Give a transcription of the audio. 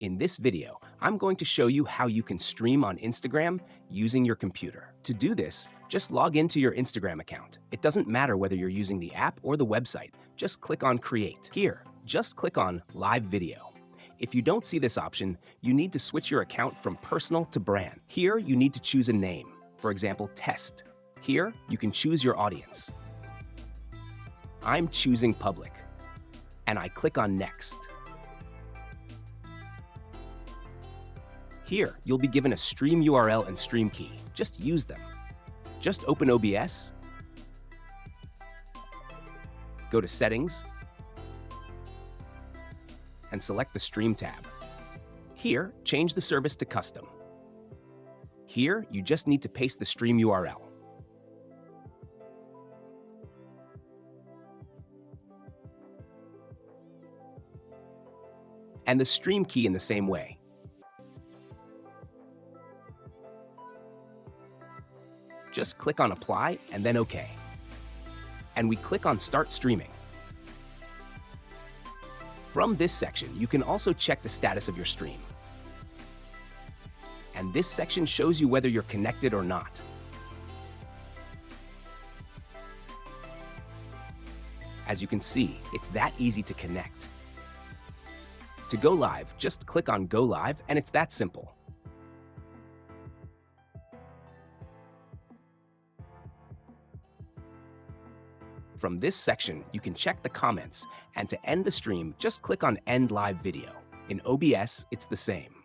In this video, I'm going to show you how you can stream on Instagram using your computer. To do this, just log into your Instagram account. It doesn't matter whether you're using the app or the website. Just click on Create. Here, just click on Live Video. If you don't see this option, you need to switch your account from personal to brand. Here, you need to choose a name, for example, Test. Here, you can choose your audience. I'm choosing Public, and I click on Next. Here, you'll be given a stream URL and stream key. Just use them. Just open OBS, go to Settings, and select the Stream tab. Here, change the service to Custom. Here, you just need to paste the stream URL. And the stream key in the same way. Just click on Apply and then OK. And we click on Start Streaming. From this section, you can also check the status of your stream. And this section shows you whether you're connected or not. As you can see, it's that easy to connect. To go live, just click on Go Live, and it's that simple. From this section, you can check the comments, and to end the stream, just click on End Live Video. In OBS, it's the same.